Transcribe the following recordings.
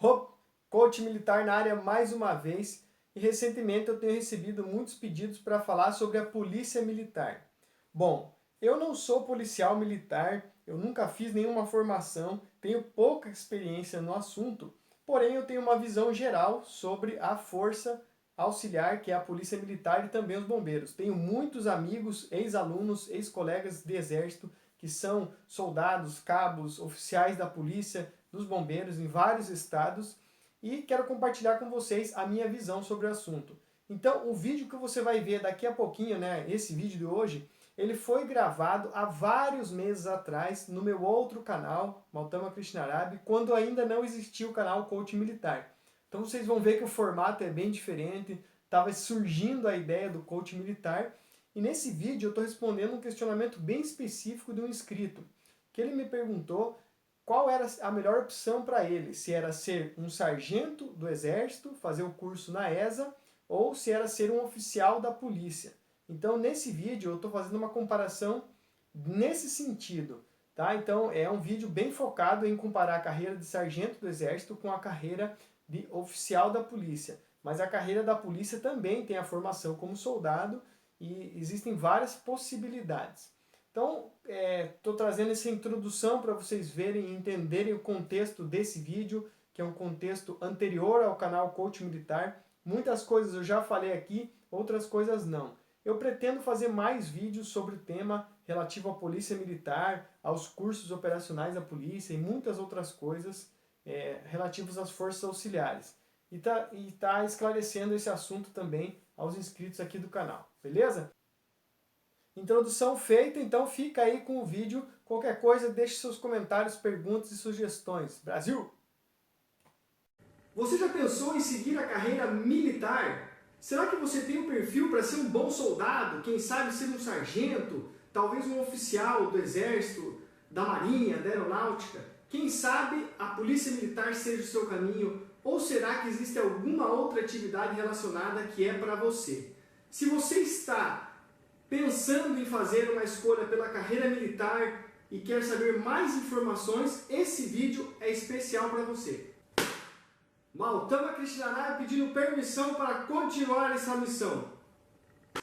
Hop, coach militar na área mais uma vez, e recentemente eu tenho recebido muitos pedidos para falar sobre a polícia militar. Bom, eu não sou policial militar, eu nunca fiz nenhuma formação, tenho pouca experiência no assunto, porém eu tenho uma visão geral sobre a força auxiliar, que é a polícia militar, e também os bombeiros. Tenho muitos amigos, ex-alunos, ex-colegas de exército, que são soldados, cabos, oficiais da polícia, dos bombeiros em vários estados, e quero compartilhar com vocês a minha visão sobre o assunto. Então, o vídeo que você vai ver daqui a pouquinho, né, esse vídeo de hoje, ele foi gravado há vários meses atrás no meu outro canal, Mautama Krishnarabhi, quando ainda não existia o canal Coach Militar. Então vocês vão ver que o formato é bem diferente, estava surgindo a ideia do Coach Militar, e nesse vídeo eu estou respondendo um questionamento bem específico de um inscrito, que ele me perguntou qual era a melhor opção para ele, se era ser um sargento do exército, fazer o curso na ESA, ou se era ser um oficial da polícia. Então nesse vídeo eu estou fazendo uma comparação nesse sentido, tá? Então é um vídeo bem focado em comparar a carreira de sargento do exército com a carreira de oficial da polícia. Mas a carreira da polícia também tem a formação como soldado e existem várias possibilidades. Então, estou trazendo essa introdução para vocês verem e entenderem o contexto desse vídeo, que é um contexto anterior ao canal Coach Militar. Muitas coisas eu já falei aqui, outras coisas não. Eu pretendo fazer mais vídeos sobre o tema relativo à polícia militar, aos cursos operacionais da polícia e muitas outras coisas relativos às forças auxiliares. E tá esclarecendo esse assunto também aos inscritos aqui do canal, beleza? Introdução feita, então fica aí com o vídeo. Qualquer coisa, deixe seus comentários, perguntas e sugestões. Brasil! Você já pensou em seguir a carreira militar? Será que você tem um perfil para ser um bom soldado? Quem sabe ser um sargento? Talvez um oficial do exército, da marinha, da aeronáutica? Quem sabe a polícia militar seja o seu caminho? Ou será que existe alguma outra atividade relacionada que é para você? Se você está pensando em fazer uma escolha pela carreira militar e quer saber mais informações, esse vídeo é especial para você. Mautama Krishnarabhi pedindo permissão para continuar essa missão.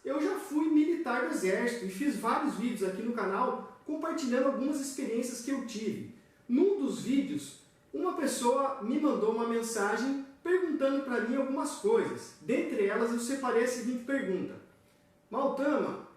Eu já fui militar do exército e fiz vários vídeos aqui no canal compartilhando algumas experiências que eu tive. Num dos vídeos, uma pessoa me mandou uma mensagem perguntando para mim algumas coisas. Dentre elas eu separei a seguinte pergunta: Mautama,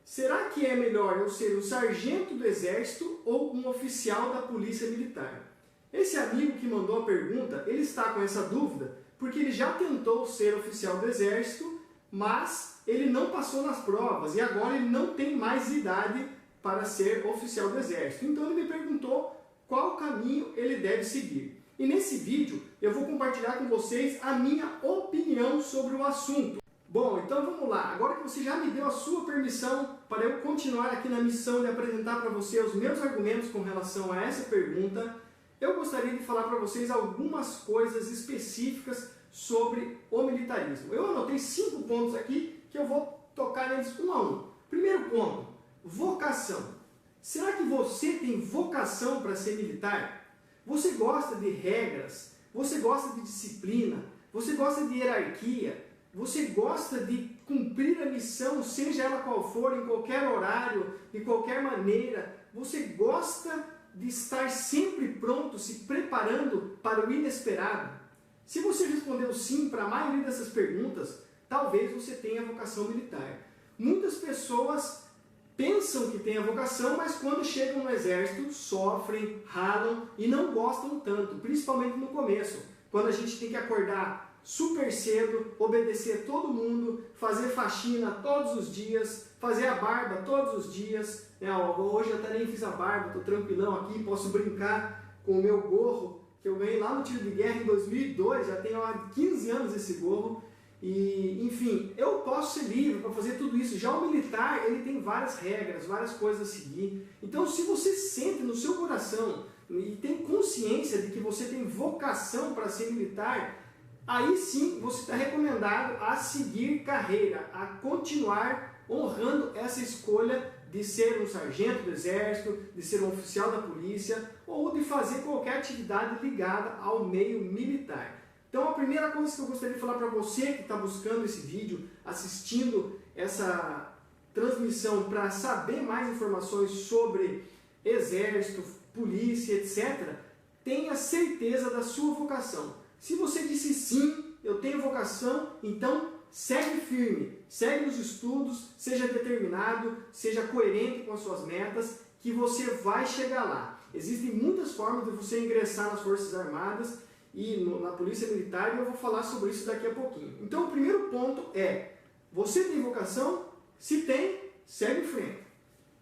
será que é melhor eu ser um sargento do exército ou um oficial da polícia militar? Esse amigo que mandou a pergunta, ele está com essa dúvida porque ele já tentou ser oficial do exército, mas ele não passou nas provas e agora ele não tem mais idade para ser oficial do exército. Então ele me perguntou qual caminho ele deve seguir. E nesse vídeo eu vou compartilhar com vocês a minha opinião sobre o assunto. Bom, então vamos lá. Agora que você já me deu a sua permissão para eu continuar aqui na missão de apresentar para você os meus argumentos com relação a essa pergunta, eu gostaria de falar para vocês algumas coisas específicas sobre o militarismo. Eu anotei 5 pontos aqui que eu vou tocar neles um a um. Primeiro ponto, vocação. Será que você tem vocação para ser militar? Você gosta de regras? Você gosta de disciplina? Você gosta de hierarquia? Você gosta de cumprir a missão, seja ela qual for, em qualquer horário, de qualquer maneira? Você gosta de estar sempre pronto, se preparando para o inesperado? Se você respondeu sim para a maioria dessas perguntas, talvez você tenha vocação militar. Muitas pessoas pensam que têm a vocação, mas quando chegam no exército sofrem, ralam e não gostam tanto, principalmente no começo, quando a gente tem que acordar super cedo, obedecer todo mundo, fazer faxina todos os dias, fazer a barba todos os dias. Hoje eu até nem fiz a barba, estou tranquilão aqui, posso brincar com o meu gorro, que eu ganhei lá no tiro de guerra em 2002, já tenho há 15 anos esse gorro. E, enfim, eu posso ser livre para fazer tudo isso. Já o militar, ele tem várias regras, várias coisas a seguir. Então, se você sente no seu coração e tem consciência de que você tem vocação para ser militar, aí sim você está recomendado a seguir carreira, a continuar honrando essa escolha de ser um sargento do exército, de ser um oficial da polícia ou de fazer qualquer atividade ligada ao meio militar. Então a primeira coisa que eu gostaria de falar para você que está buscando esse vídeo, assistindo essa transmissão para saber mais informações sobre exército, polícia, etc., tenha certeza da sua vocação. Se você disse sim, eu tenho vocação, então segue firme, segue nos estudos, seja determinado, seja coerente com as suas metas, que você vai chegar lá. Existem muitas formas de você ingressar nas Forças Armadas e na Polícia Militar, e eu vou falar sobre isso daqui a pouquinho. Então o primeiro ponto é, você tem vocação? Se tem, segue em frente.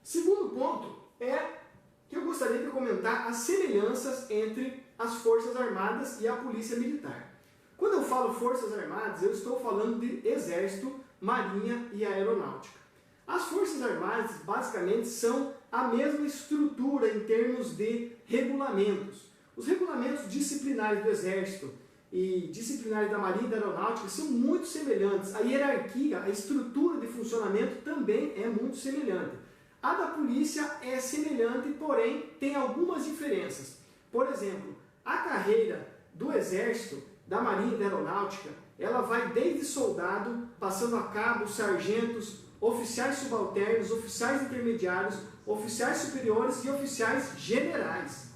Segundo ponto é que eu gostaria de comentar as semelhanças entre as Forças Armadas e a Polícia Militar. Quando eu falo Forças Armadas, eu estou falando de Exército, Marinha e Aeronáutica. As Forças Armadas, basicamente, são a mesma estrutura em termos de regulamentos. Os regulamentos disciplinares do Exército e disciplinares da Marinha e da Aeronáutica são muito semelhantes. A hierarquia, a estrutura de funcionamento também é muito semelhante. A da Polícia é semelhante, porém tem algumas diferenças. Por exemplo, a carreira do Exército, da Marinha e da Aeronáutica, ela vai desde soldado, passando a cabo, sargentos, oficiais subalternos, oficiais intermediários, oficiais superiores e oficiais generais.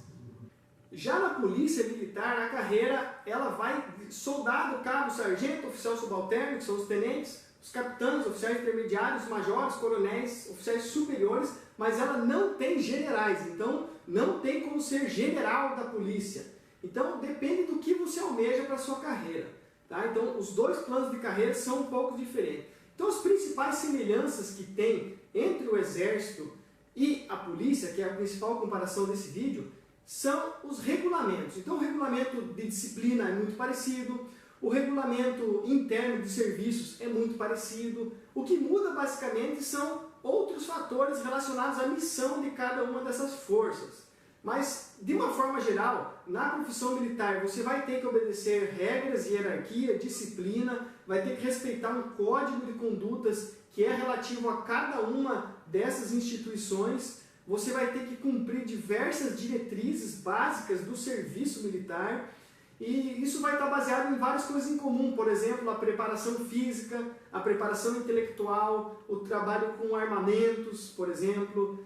Já na Polícia Militar, a carreira ela vai de soldado, cabo, sargento, oficial subalterno, que são os tenentes, os capitães, oficiais intermediários, majores, coronéis, oficiais superiores, mas ela não tem generais, então não tem como ser general da polícia. Então depende do que você almeja para a sua carreira. Tá? Então os dois planos de carreira são um pouco diferentes. Então as principais semelhanças que tem entre o Exército e a Polícia, que é a principal comparação desse vídeo, são os regulamentos. Então o regulamento de disciplina é muito parecido, o regulamento interno de serviços é muito parecido. O que muda basicamente são outros fatores relacionados à missão de cada uma dessas forças. Mas, de uma forma geral, na profissão militar você vai ter que obedecer regras, hierarquia, disciplina, vai ter que respeitar um código de condutas que é relativo a cada uma dessas instituições, você vai ter que cumprir diversas diretrizes básicas do serviço militar, e isso vai estar baseado em várias coisas em comum, por exemplo, a preparação física, a preparação intelectual, o trabalho com armamentos, por exemplo,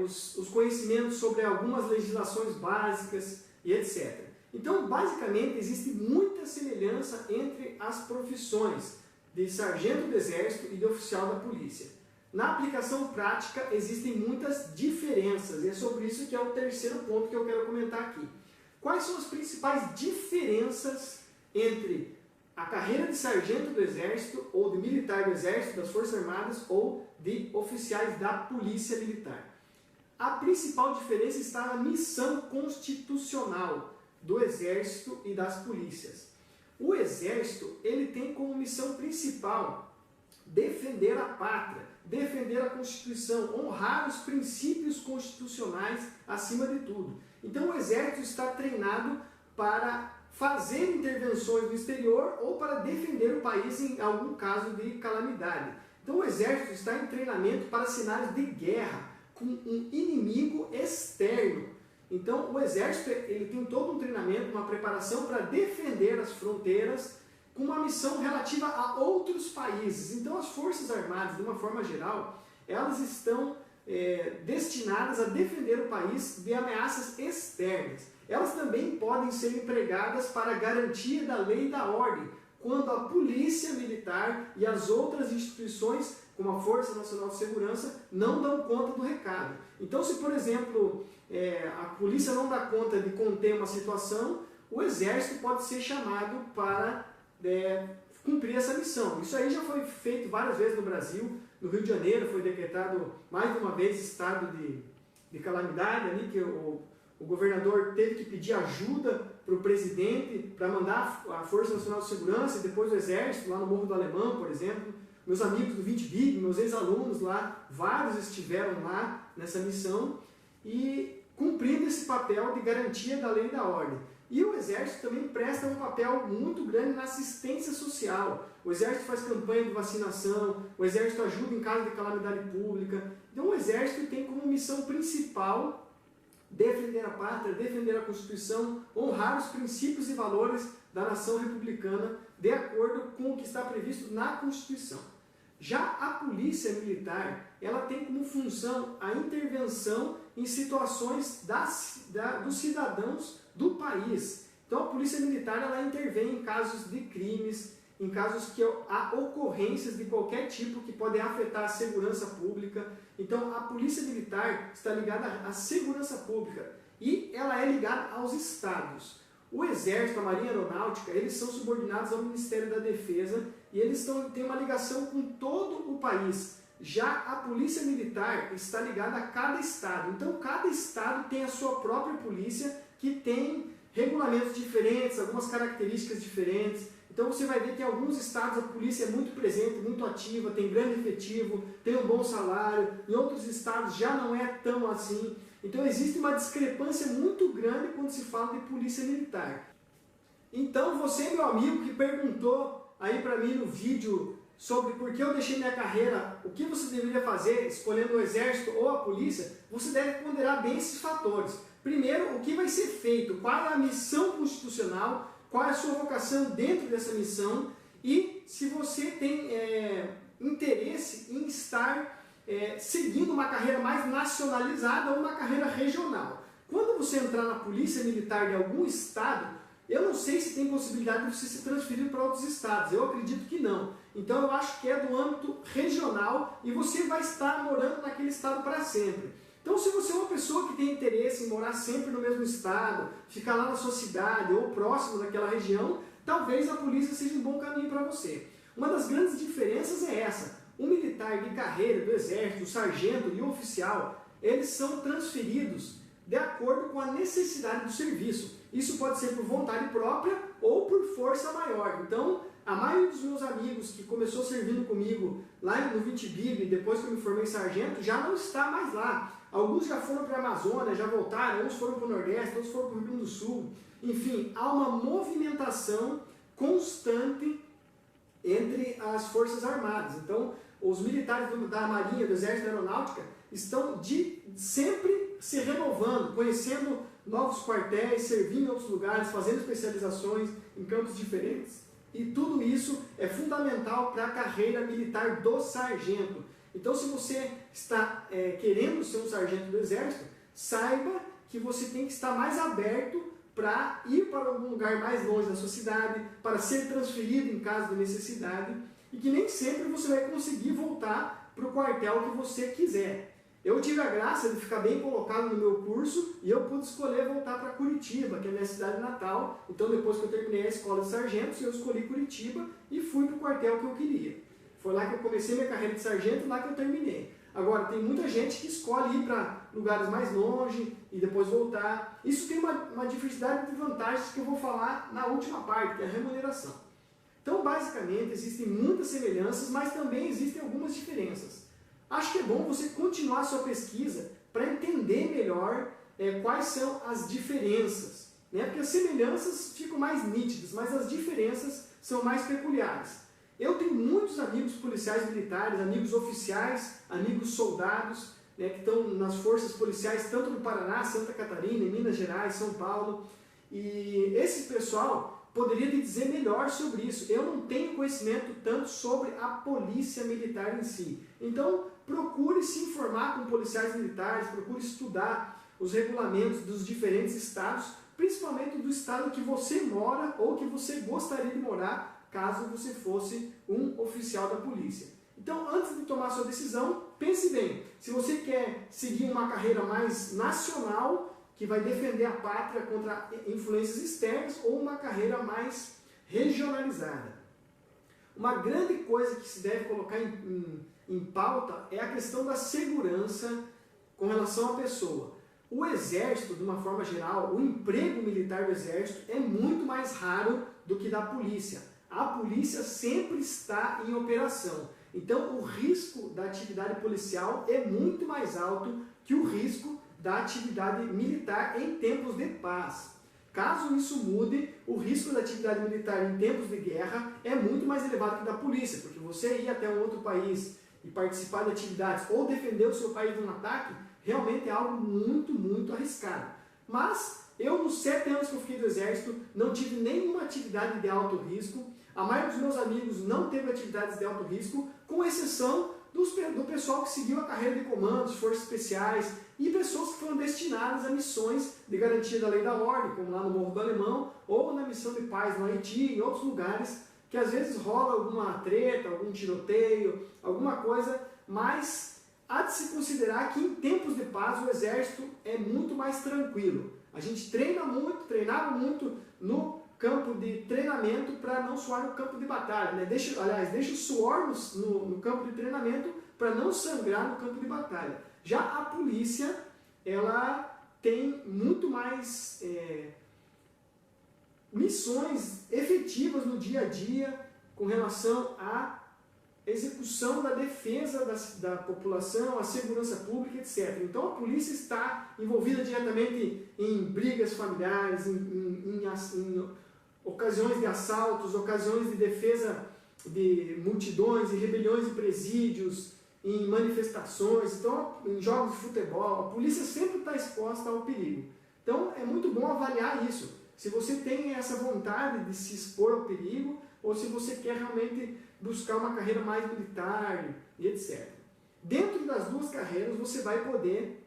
os conhecimentos sobre algumas legislações básicas e etc. Então, basicamente, existe muita semelhança entre as profissões de sargento do Exército e de oficial da Polícia. Na aplicação prática, existem muitas diferenças, e é sobre isso que é o terceiro ponto que eu quero comentar aqui. Quais são as principais diferenças entre a carreira de sargento do Exército, ou de militar do Exército, das Forças Armadas, ou de oficiais da Polícia Militar? A principal diferença está na missão constitucional do Exército e das polícias. O Exército ele tem como missão principal defender a pátria, defender a Constituição, honrar os princípios constitucionais acima de tudo. Então o Exército está treinado para fazer intervenções no exterior ou para defender o país em algum caso de calamidade. Então o Exército está em treinamento para cenários de guerra, com um inimigo externo. Então o Exército ele tem todo um treinamento, uma preparação para defender as fronteiras com uma missão relativa a outros países. Então as Forças Armadas, de uma forma geral, elas estão destinadas a defender o país de ameaças externas. Elas também podem ser empregadas para a garantia da lei e da ordem, quando a Polícia Militar e as outras instituições, como a Força Nacional de Segurança, não dão conta do recado. Então, se, por exemplo, a polícia não dá conta de conter uma situação, o Exército pode ser chamado para cumprir essa missão. Isso aí já foi feito várias vezes no Brasil. No Rio de Janeiro foi decretado mais de uma vez estado de calamidade, ali, que o governador teve que pedir ajuda para o presidente para mandar a Força Nacional de Segurança e depois o Exército, lá no Morro do Alemão, por exemplo. Meus amigos do 20 Big, meus ex-alunos lá, vários estiveram lá nessa missão e cumprindo esse papel de garantia da lei e da ordem. E o Exército também presta um papel muito grande na assistência social. O Exército faz campanha de vacinação, o Exército ajuda em caso de calamidade pública. Então o Exército tem como missão principal defender a pátria, defender a Constituição, honrar os princípios e valores da nação republicana de acordo com o que está previsto na Constituição. Já a Polícia Militar, ela tem como função a intervenção em situações dos cidadãos do país. Então a Polícia Militar ela intervém em casos de crimes, em casos que há ocorrências de qualquer tipo que podem afetar a segurança pública. Então a Polícia Militar está ligada à segurança pública e ela é ligada aos estados. O Exército, a Marinha Aeronáutica, eles são subordinados ao Ministério da Defesa e eles têm uma ligação com todo o país. Já a Polícia Militar está ligada a cada estado. Então cada estado tem a sua própria polícia que tem regulamentos diferentes, algumas características diferentes. Então você vai ver que em alguns estados a polícia é muito presente, muito ativa, tem grande efetivo, tem um bom salário. Em outros estados já não é tão assim. Então existe uma discrepância muito grande quando se fala de polícia militar. Então você, meu amigo, que perguntou aí para mim no vídeo sobre por que eu deixei minha carreira, o que você deveria fazer escolhendo o Exército ou a polícia, você deve ponderar bem esses fatores. Primeiro, o que vai ser feito, qual é a missão constitucional, qual é a sua vocação dentro dessa missão e se você tem interesse em estar seguindo uma carreira mais nacionalizada ou uma carreira regional. Quando você entrar na Polícia Militar de algum estado, eu não sei se tem possibilidade de você se transferir para outros estados, eu acredito que não. Então eu acho que é do âmbito regional e você vai estar morando naquele estado para sempre. Então se você é uma pessoa que tem interesse em morar sempre no mesmo estado, ficar lá na sua cidade ou próximo daquela região, talvez a polícia seja um bom caminho para você. Uma das grandes diferenças é essa. O militar de carreira do Exército, o sargento e o oficial, eles são transferidos de acordo com a necessidade do serviço. Isso pode ser por vontade própria ou por força maior. Então, a maioria dos meus amigos que começou servindo comigo lá no Vitibib, depois que eu me formei sargento, já não está mais lá. Alguns já foram para a Amazônia, já voltaram, uns foram para o Nordeste, outros foram para o Rio Grande do Sul. Enfim, há uma movimentação constante entre as Forças Armadas. Então, os militares da Marinha, do Exército e da Aeronáutica estão sempre se renovando, conhecendo novos quartéis, servindo em outros lugares, fazendo especializações em campos diferentes. E tudo isso é fundamental para a carreira militar do sargento. Então, se você está querendo ser um sargento do Exército, saiba que você tem que estar mais aberto para ir para algum lugar mais longe da sua cidade, para ser transferido em caso de necessidade, e que nem sempre você vai conseguir voltar para o quartel que você quiser. Eu tive a graça de ficar bem colocado no meu curso e eu pude escolher voltar para Curitiba, que é a minha cidade natal. Então depois que eu terminei a escola de sargentos, eu escolhi Curitiba e fui para o quartel que eu queria. Foi lá que eu comecei minha carreira de sargento, lá que eu terminei. Agora, tem muita gente que escolhe ir para lugares mais longe e depois voltar. Isso tem uma diversidade de vantagens que eu vou falar na última parte, que é a remuneração. Então, basicamente, existem muitas semelhanças, mas também existem algumas diferenças. Acho que é bom você continuar a sua pesquisa para entender melhor quais são as diferenças. Né? Porque as semelhanças ficam mais nítidas, mas as diferenças são mais peculiares. Eu tenho muitos amigos policiais militares, amigos oficiais, amigos soldados, né, que estão nas forças policiais, tanto no Paraná, Santa Catarina, em Minas Gerais, São Paulo. E esse pessoal poderia te dizer melhor sobre isso. Eu não tenho conhecimento tanto sobre a polícia militar em si. Então, procure se informar com policiais militares, procure estudar os regulamentos dos diferentes estados, principalmente do estado que você mora ou que você gostaria de morar, caso você fosse um oficial da polícia. Então, antes de tomar sua decisão, pense bem. Se você quer seguir uma carreira mais nacional, que vai defender a pátria contra influências externas, ou uma carreira mais regionalizada. Uma grande coisa que se deve colocar em pauta é a questão da segurança com relação à pessoa. O Exército, de uma forma geral, o emprego militar do Exército é muito mais raro do que da polícia. A polícia sempre está em operação. Então, o risco da atividade policial é muito mais alto que o risco da atividade militar em tempos de paz. Caso isso mude, o risco da atividade militar em tempos de guerra é muito mais elevado que da polícia, porque você ir até um outro país e participar de atividades ou defender o seu país de um ataque, realmente é algo muito arriscado. Mas eu, nos 7 anos que eu fiquei do Exército, não tive nenhuma atividade de alto risco. A maioria dos meus amigos não teve atividades de alto risco, com exceção do pessoal que seguiu a carreira de comandos, forças especiais e pessoas que foram destinadas a missões de garantia da lei e da ordem, como lá no Morro do Alemão, ou na missão de paz no Haiti, em outros lugares, que às vezes rola alguma treta, algum tiroteio, alguma coisa, mas há de se considerar que em tempos de paz o Exército é muito mais tranquilo. A gente treinava muito no campo de treinamento para não suar no campo de batalha, né? Deixa o suor no campo de treinamento para não sangrar no campo de batalha. Já a polícia, ela tem muito mais missões efetivas no dia a dia com relação à execução da defesa da população, a segurança pública, etc. Então a polícia está envolvida diretamente em brigas familiares, em ocasiões de assaltos, ocasiões de defesa de multidões, em rebeliões em presídios, em manifestações, então, em jogos de futebol. A polícia sempre está exposta ao perigo. Então é muito bom avaliar isso. Se você tem essa vontade de se expor ao perigo ou se você quer realmente buscar uma carreira mais militar e etc. Dentro das duas carreiras você vai poder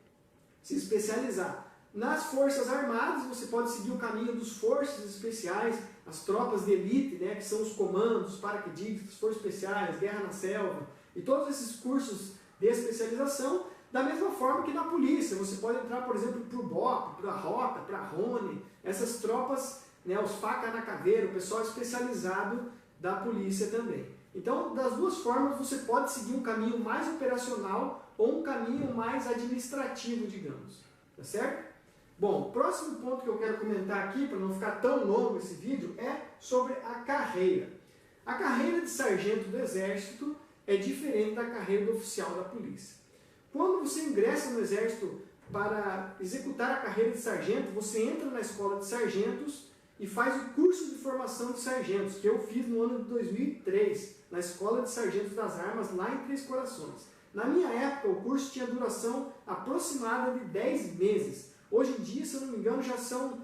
se especializar. Nas Forças Armadas, você pode seguir o caminho dos forças especiais, as tropas de elite, né, que são os comandos, os paraquedistas, forças especiais, guerra na selva, e todos esses cursos de especialização, da mesma forma que na polícia. Você pode entrar, por exemplo, para o BOP, para a Rota, para a Rony, essas tropas, né, os faca na caveira, o pessoal especializado da polícia também. Então, das duas formas, você pode seguir um caminho mais operacional ou um caminho mais administrativo, digamos. Tá certo? Bom, o próximo ponto que eu quero comentar aqui, para não ficar tão longo esse vídeo, é sobre a carreira. A carreira de sargento do Exército é diferente da carreira do oficial da polícia. Quando você ingressa no Exército para executar a carreira de sargento, você entra na escola de sargentos e faz o curso de formação de sargentos, que eu fiz no ano de 2003, na Escola de Sargentos das Armas, lá em Três Corações. Na minha época, o curso tinha duração aproximada de 10 meses. Hoje em dia, se eu não me engano, já são,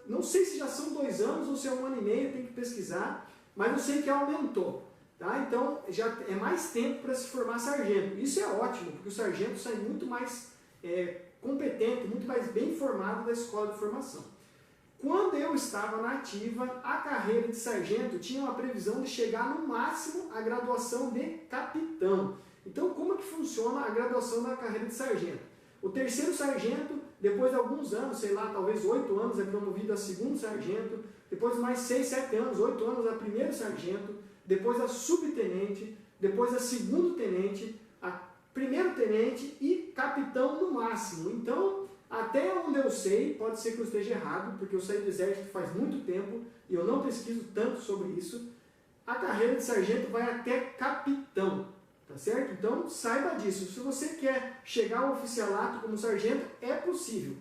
não sei se já são 2 anos ou se é 1 ano e meio, tem que pesquisar, mas eu sei que aumentou. Tá? Então, já é mais tempo para se formar sargento. Isso é ótimo, porque o sargento sai muito mais competente, muito mais bem formado da escola de formação. Quando eu estava na ativa, a carreira de sargento tinha uma previsão de chegar no máximo à graduação de capitão. Então, como é que funciona a graduação da carreira de sargento? O terceiro sargento, depois de alguns anos, sei lá, talvez 8 anos, é promovido a segundo sargento, depois de mais 6, 7 anos, 8 anos a primeiro sargento, depois a subtenente, depois a segundo tenente, a primeiro tenente e capitão no máximo. Então, até onde eu sei, pode ser que eu esteja errado, porque eu saí do Exército faz muito tempo e eu não pesquiso tanto sobre isso, a carreira de sargento vai até capitão. Tá certo? Então, saiba disso. Se você quer chegar ao oficialato como sargento, é possível.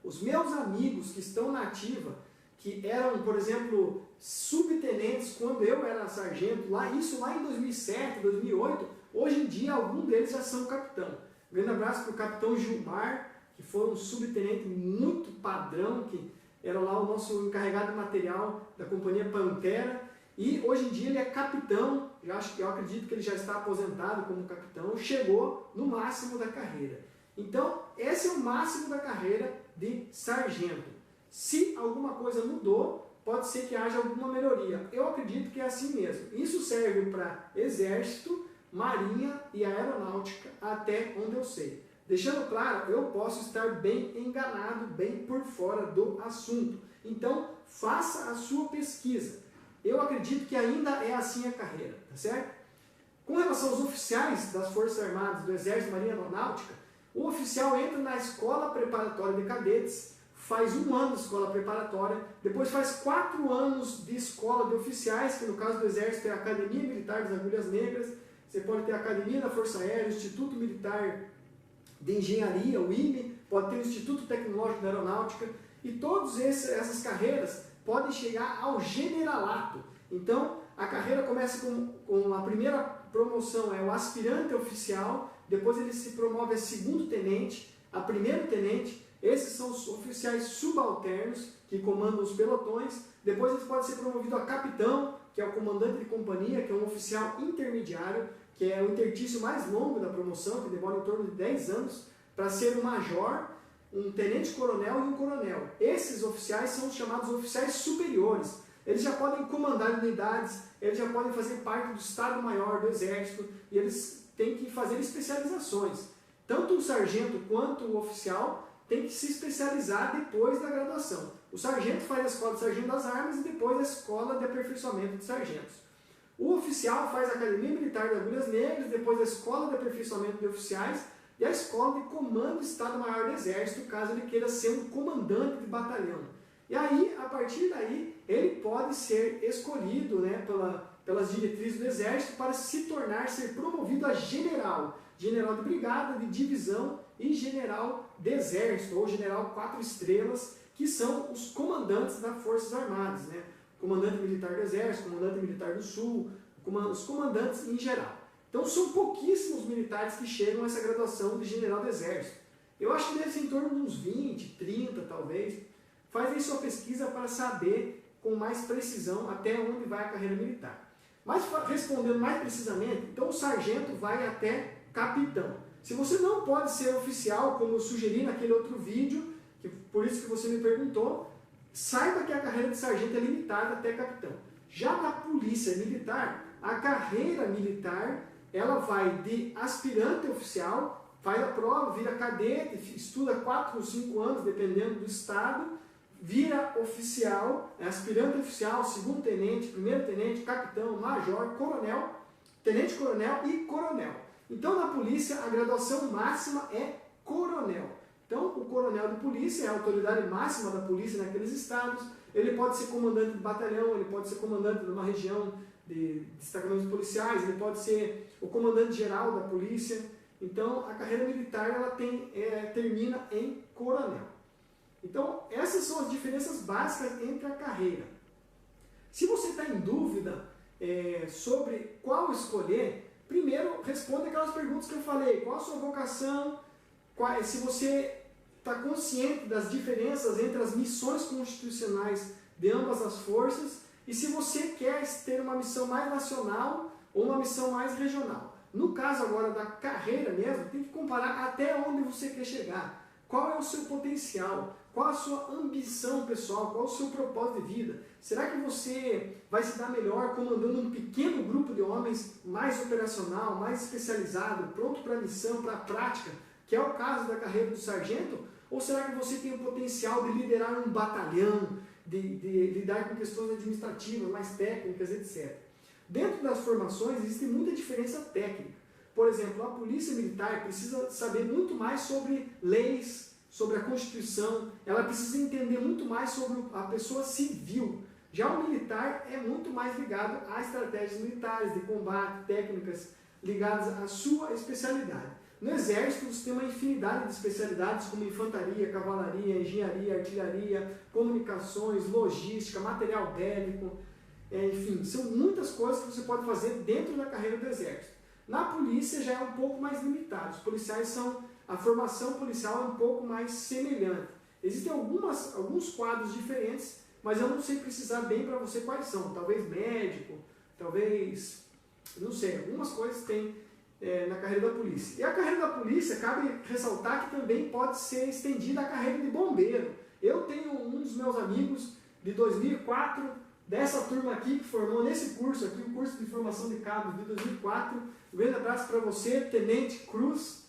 Os meus amigos que estão na ativa, que eram, por exemplo, subtenentes quando eu era sargento, isso lá em 2007, 2008, hoje em dia alguns deles já são capitão. Um grande abraço para o capitão Gilmar, que foi um subtenente muito padrão, que era lá o nosso encarregado de material da companhia Pantera, e hoje em dia ele é capitão. Eu acredito que ele já está aposentado como capitão, chegou no máximo da carreira. Então, esse é o máximo da carreira de sargento. Se alguma coisa mudou, pode ser que haja alguma melhoria. Eu acredito que é assim mesmo. Isso serve para Exército, Marinha e Aeronáutica, até onde eu sei. Deixando claro, eu posso estar bem enganado, bem por fora do assunto. Então, faça a sua pesquisa. Eu acredito que ainda é assim a carreira, tá certo? Com relação aos oficiais das Forças Armadas, do Exército, Marinha e Aeronáutica, o oficial entra na Escola Preparatória de Cadetes, faz 1 ano de escola preparatória, depois faz 4 anos de escola de oficiais, que no caso do Exército é a Academia Militar das Agulhas Negras, você pode ter a Academia da Força Aérea, o Instituto Militar de Engenharia, o IME, pode ter o Instituto Tecnológico da Aeronáutica, e todas essas carreiras podem chegar ao generalato. Então, a carreira começa com a primeira promoção, é o aspirante oficial, depois ele se promove a segundo tenente, a primeiro tenente, esses são os oficiais subalternos que comandam os pelotões, depois ele pode ser promovido a capitão, que é o comandante de companhia, que é um oficial intermediário, que é o intertício mais longo da promoção, que demora em torno de 10 anos, para ser um major, um tenente-coronel e um coronel. Esses oficiais são os chamados oficiais superiores. Eles já podem comandar unidades, eles já podem fazer parte do Estado-Maior do Exército e eles têm que fazer especializações. Tanto o sargento quanto o oficial têm que se especializar depois da graduação. O sargento faz a escola de sargento das armas e depois a escola de aperfeiçoamento de sargentos. O oficial faz a Academia Militar de Agulhas Negras, depois a escola de aperfeiçoamento de oficiais e a escola de comando do Estado-Maior do Exército, caso ele queira ser um comandante de batalhão. E aí, a partir daí, ele pode ser escolhido, né, pelas diretrizes do Exército para ser promovido a general. General de brigada, de divisão e general de exército, ou general 4 estrelas, que são os comandantes das Forças Armadas, né? Comandante militar do Exército, comandante militar do Sul, os comandantes em geral. Então são pouquíssimos militares que chegam a essa graduação de general do Exército. Eu acho que deve ser em torno de uns 20, 30 talvez. Faz aí sua pesquisa para saber com mais precisão até onde vai a carreira militar. Mas respondendo mais precisamente, então o sargento vai até capitão. Se você não pode ser oficial, como eu sugeri naquele outro vídeo, por isso que você me perguntou, saiba que a carreira de sargento é limitada até capitão. Já na polícia militar, a carreira militar, ela vai de aspirante oficial, faz a prova, vira cadete, estuda 4 ou 5 anos, dependendo do estado, vira oficial, aspirante oficial, segundo tenente, primeiro tenente, capitão, major, coronel, tenente-coronel e coronel. Então, na polícia, a graduação máxima é coronel. Então, o coronel de polícia é a autoridade máxima da polícia naqueles estados. Ele pode ser comandante de batalhão, ele pode ser comandante de uma região de destacamentos policiais, ele pode ser o comandante geral da polícia. Então, a carreira militar ela termina em coronel. Então, essas são as diferenças básicas entre a carreira. Se você está em dúvida sobre qual escolher, primeiro, responda aquelas perguntas que eu falei. Qual a sua vocação? Se você está consciente das diferenças entre as missões constitucionais de ambas as forças e se você quer ter uma missão mais nacional ou uma missão mais regional. No caso agora da carreira mesmo, tem que comparar até onde você quer chegar. Qual é o seu potencial? Qual a sua ambição pessoal? Qual o seu propósito de vida? Será que você vai se dar melhor comandando um pequeno grupo de homens mais operacional, mais especializado, pronto para a missão, para a prática, que é o caso da carreira do sargento? Ou será que você tem o potencial de liderar um batalhão, de lidar com questões administrativas, mais técnicas, etc. Dentro das formações existe muita diferença técnica. Por exemplo, a polícia militar precisa saber muito mais sobre leis, sobre a Constituição, ela precisa entender muito mais sobre a pessoa civil. Já o militar é muito mais ligado a estratégias militares, de combate, técnicas ligadas à sua especialidade. No Exército você tem uma infinidade de especialidades como infantaria, cavalaria, engenharia, artilharia, comunicações, logística, material bélico, enfim, são muitas coisas que você pode fazer dentro da carreira do Exército. Na polícia já é um pouco mais limitado, os policiais a formação policial é um pouco mais semelhante. Existem alguns quadros diferentes, mas eu não sei precisar bem para você quais são. Talvez médico, talvez, não sei, algumas coisas tem na carreira da polícia. E a carreira da polícia, cabe ressaltar que também pode ser estendida à carreira de bombeiro. Eu tenho um dos meus amigos de 2004, dessa turma aqui, que formou nesse curso aqui, o curso de formação de cabos de 2004. Um grande abraço para você, Tenente Cruz,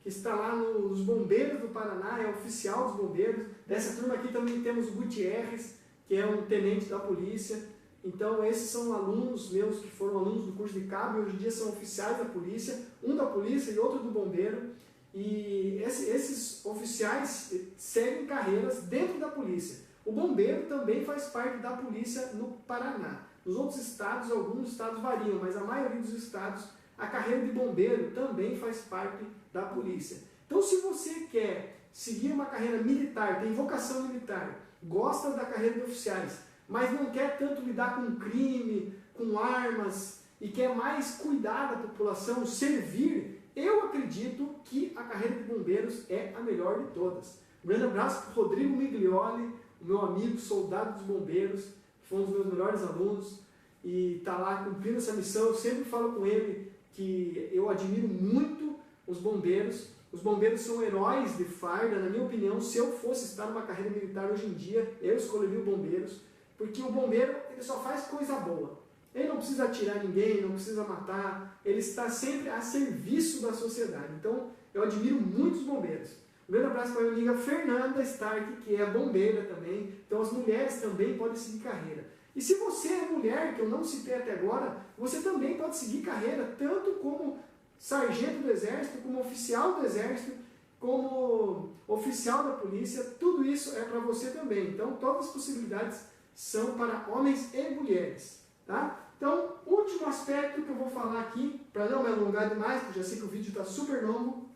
que está lá nos Bombeiros do Paraná, é oficial dos bombeiros. Dessa turma aqui também temos o Gutierrez, que é um tenente da polícia. Então esses são alunos meus que foram alunos do curso de cabo e hoje em dia são oficiais da polícia, um da polícia e outro do bombeiro. E esses oficiais seguem carreiras dentro da polícia. O bombeiro também faz parte da polícia no Paraná. Nos outros estados, alguns estados variam, mas a maioria dos estados, a carreira de bombeiro também faz parte da polícia. Então, se você quer seguir uma carreira militar, tem vocação militar, gosta da carreira de oficiais, mas não quer tanto lidar com crime, com armas e quer mais cuidar da população, servir, eu acredito que a carreira de bombeiros é a melhor de todas. Um grande abraço para o Rodrigo Miglioli, o meu amigo, soldado dos bombeiros, que foi um dos meus melhores alunos e está lá cumprindo essa missão. Eu sempre falo com ele que eu admiro muito os bombeiros. Os bombeiros são heróis de farda, na minha opinião. Se eu fosse estar numa carreira militar hoje em dia, eu escolheria os bombeiros, porque o bombeiro ele só faz coisa boa. Ele não precisa atirar ninguém, não precisa matar, ele está sempre a serviço da sociedade. Então, eu admiro muito os bombeiros. Um grande abraço para a minha amiga Fernanda Stark, que é bombeira também. Então, as mulheres também podem seguir carreira. E se você é mulher, que eu não citei até agora, você também pode seguir carreira, tanto como sargento do Exército, como oficial do Exército, como oficial da polícia. Tudo isso é para você também. Então, todas as possibilidades são para homens e mulheres. Tá? Então, último aspecto que eu vou falar aqui, para não me alongar demais, porque eu já sei que o vídeo está super longo,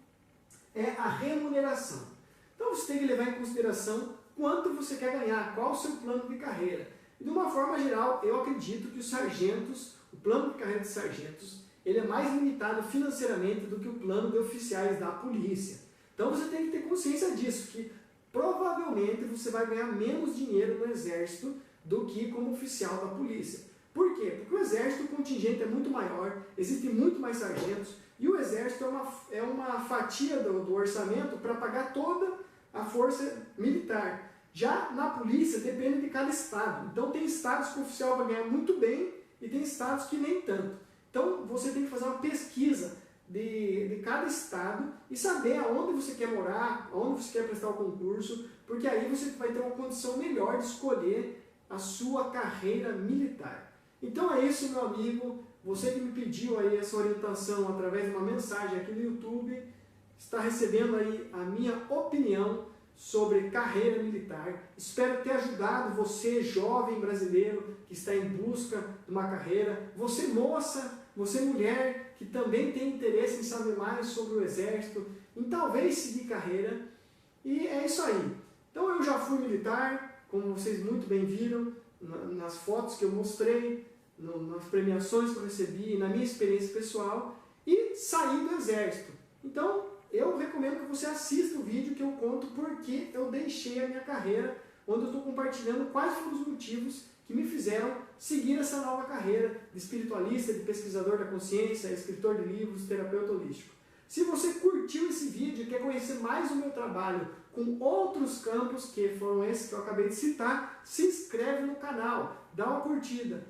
é a remuneração. Então, você tem que levar em consideração quanto você quer ganhar, qual o seu plano de carreira. E de uma forma geral, eu acredito que os sargentos, o plano de carreira de sargentos, ele é mais limitado financeiramente do que o plano de oficiais da polícia. Então, você tem que ter consciência disso, que provavelmente você vai ganhar menos dinheiro no Exército do que como oficial da polícia. Por quê? Porque o Exército, o contingente é muito maior, existem muito mais sargentos, e o Exército é uma fatia do orçamento para pagar toda a força militar. Já na polícia, depende de cada estado. Então, tem estados que o oficial vai ganhar muito bem e tem estados que nem tanto. Então, você tem que fazer uma pesquisa de cada estado e saber aonde você quer morar, aonde você quer prestar o concurso, porque aí você vai ter uma condição melhor de escolher a sua carreira militar. Então é isso, meu amigo. Você que me pediu aí essa orientação através de uma mensagem aqui no YouTube, está recebendo aí a minha opinião sobre carreira militar. Espero ter ajudado você, jovem brasileiro, que está em busca de uma carreira. Você, moça, você, mulher, que também tem interesse em saber mais sobre o Exército, em talvez seguir carreira. E é isso aí. Então eu já fui militar, como vocês muito bem viram, nas fotos que eu mostrei, nas premiações que eu recebi, na minha experiência pessoal, e saí do Exército. Então, eu recomendo que você assista o vídeo que eu conto porque eu deixei a minha carreira, onde eu estou compartilhando quais foram os motivos que me fizeram seguir essa nova carreira de espiritualista, de pesquisador da consciência, escritor de livros, terapeuta holístico. Se você curtiu esse vídeo e quer conhecer mais o meu trabalho com outros campos, que foram esses que eu acabei de citar, se inscreve no canal, dá uma curtida.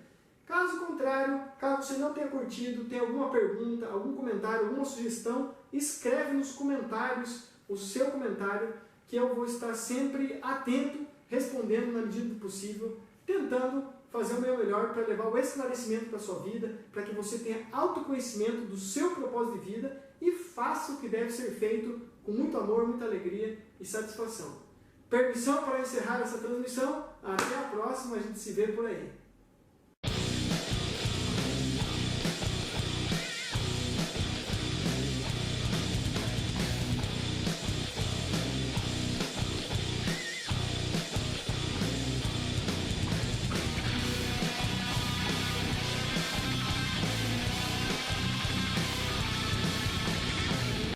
Caso contrário, caso você não tenha curtido, tem alguma pergunta, algum comentário, alguma sugestão, escreve nos comentários o seu comentário, que eu vou estar sempre atento, respondendo na medida do possível, tentando fazer o meu melhor para levar o esclarecimento para a sua vida, para que você tenha autoconhecimento do seu propósito de vida e faça o que deve ser feito com muito amor, muita alegria e satisfação. Permissão para encerrar essa transmissão. Até a próxima, a gente se vê por aí.